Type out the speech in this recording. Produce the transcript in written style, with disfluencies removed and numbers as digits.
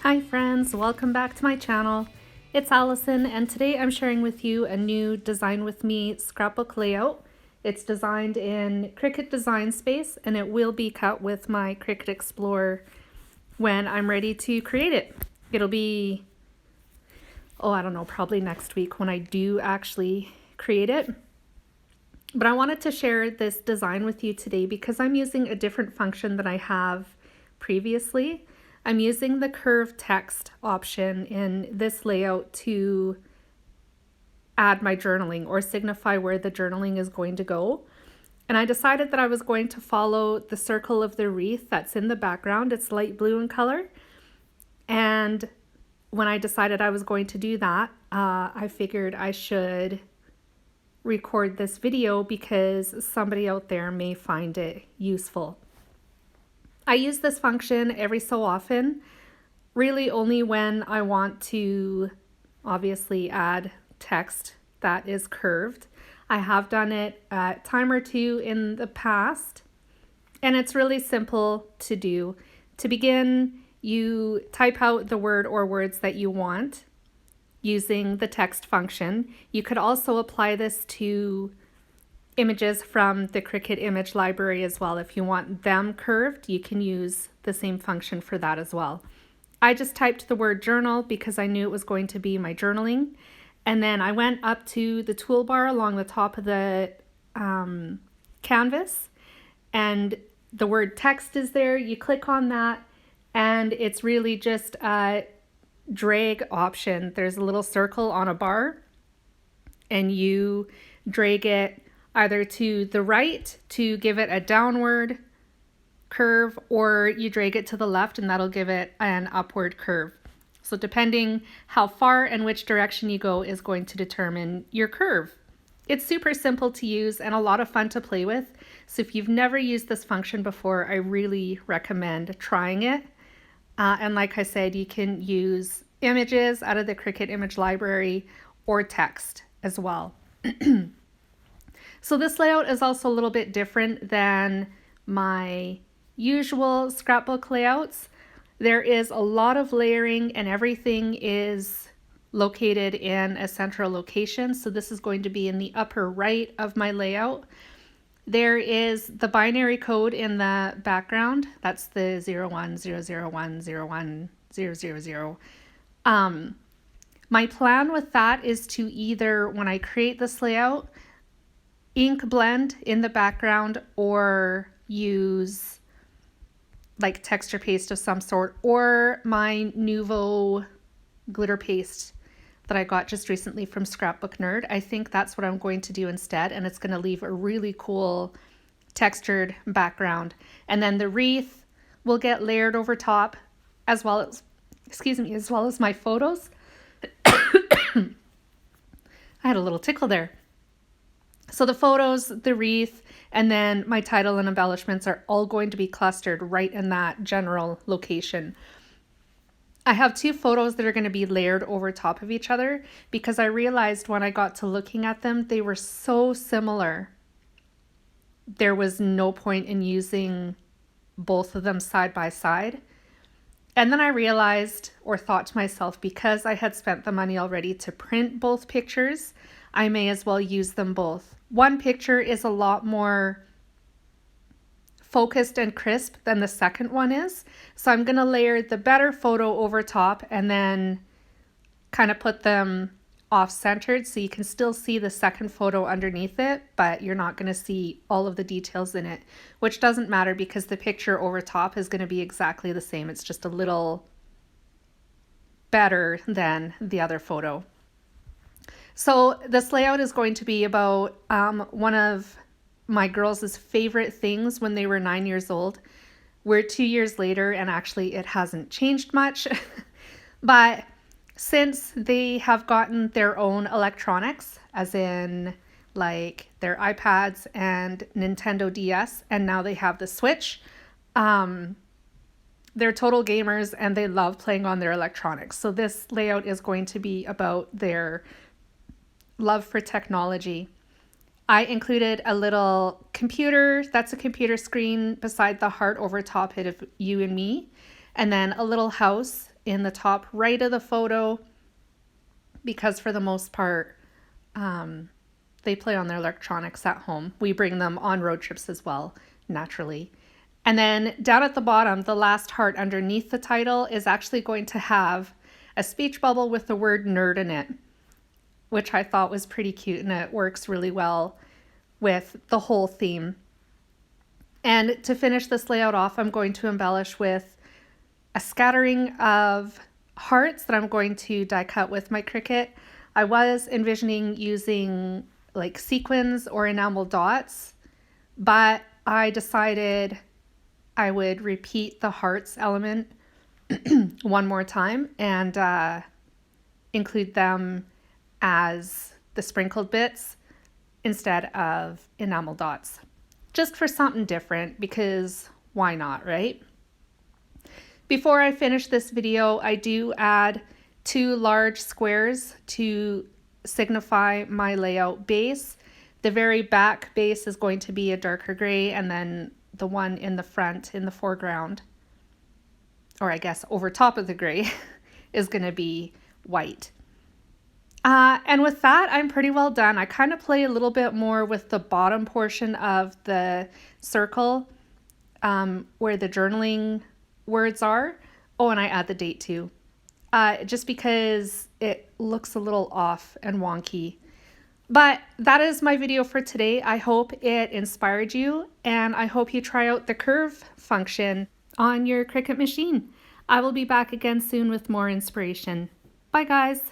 Hi friends, welcome back to my channel. It's Allison and today I'm sharing with you a new Design With Me scrapbook layout. It's designed in Cricut Design Space and it will be cut with my Cricut Explorer when I'm ready to create it. It'll be, I don't know, probably next week when I do actually create it. But I wanted to share this design with you today because I'm using a different function than I have previously. I'm using the curved text option in this layout to add my journaling or signify where the journaling is going to go. And I decided that I was going to follow the circle of the wreath that's in the background. It's light blue in color. And when I decided I was going to do that, I figured I should record this video because somebody out there may find it useful. I use this function every so often, really only when I want to obviously add text that is curved. I have done it a time or two in the past, and it's really simple to do. To begin, you type out the word or words that you want using the text function. You could also apply this to images from the Cricut image library as well. If you want them curved, you can use the same function for that as well. I just typed the word journal because I knew it was going to be my journaling. And then I went up to the toolbar along the top of the canvas and the word text is there. You click on that and it's really just a drag option. There's a little circle on a bar and you drag it either to the right to give it a downward curve, or you drag it to the left and that'll give it an upward curve. So depending how far and which direction you go is going to determine your curve. It's super simple to use and a lot of fun to play with. So if you've never used this function before, I really recommend trying it. And like I said, you can use images out of the Cricut image library or text as well. So this layout is also a little bit different than my usual scrapbook layouts. There is a lot of layering and everything is located in a central location. So this is going to be in the upper right of my layout. There is the binary code in the background. That's the 0100101000. My plan with that is to either, when I create this layout, ink blend in the background or use like texture paste of some sort, or my Nuvo glitter paste that I got just recently from Scrapbook Nerd. I think that's what I'm going to do instead, and it's going to leave a really cool textured background. And then the wreath will get layered over top as well as, as well as my photos. I had a little tickle there. So the photos, the wreath, and then my title and embellishments are all going to be clustered right in that general location. I have two photos that are going to be layered over top of each other because I realized when I got to looking at them, they were so similar. There was no point in using both of them side by side. And then I realized or thought to myself, because I had spent the money already to print both pictures, I may as well use them both. One picture is a lot more focused and crisp than the second one is. So I'm going to layer the better photo over top and then kind of put them off-centered so you can still see the second photo underneath it, but you're not going to see all of the details in it, which doesn't matter because the picture over top is going to be exactly the same. It's just a little better than the other photo. So this layout is going to be about one of my girls' favorite things when they were 9 years old. We're 2 years later and actually it hasn't changed much. But since they have gotten their own electronics, as in like their iPads and Nintendo DS, and now they have the Switch, they're total gamers and they love playing on their electronics. So this layout is going to be about their love for technology. I included a little computer, that's a computer screen beside the heart over top it of you and me, and then a little house in the top right of the photo because for the most part, they play on their electronics at home. We bring them on road trips as well, naturally. And then down at the bottom, the last heart underneath the title is actually going to have a speech bubble with the word nerd in it, which I thought was pretty cute, and it works really well with the whole theme. And to finish this layout off, I'm going to embellish with a scattering of hearts that I'm going to die cut with my Cricut. I was envisioning using like sequins or enamel dots, but I decided I would repeat the hearts element one more time and include them as the sprinkled bits instead of enamel dots. Just for something different, because why not, right? Before I finish this video, I do add 2 large squares to signify my layout base. The very back base is going to be a darker gray, and then the one in the front, in the foreground, or I guess over top of the gray, is going to be white. And with that, I'm pretty well done. I kind of play a little bit more with the bottom portion of the circle where the journaling words are. Oh, and I add the date too, just because it looks a little off and wonky. But that is my video for today. I hope it inspired you, and I hope you try out the curve function on your Cricut machine. I will be back again soon with more inspiration. Bye, guys.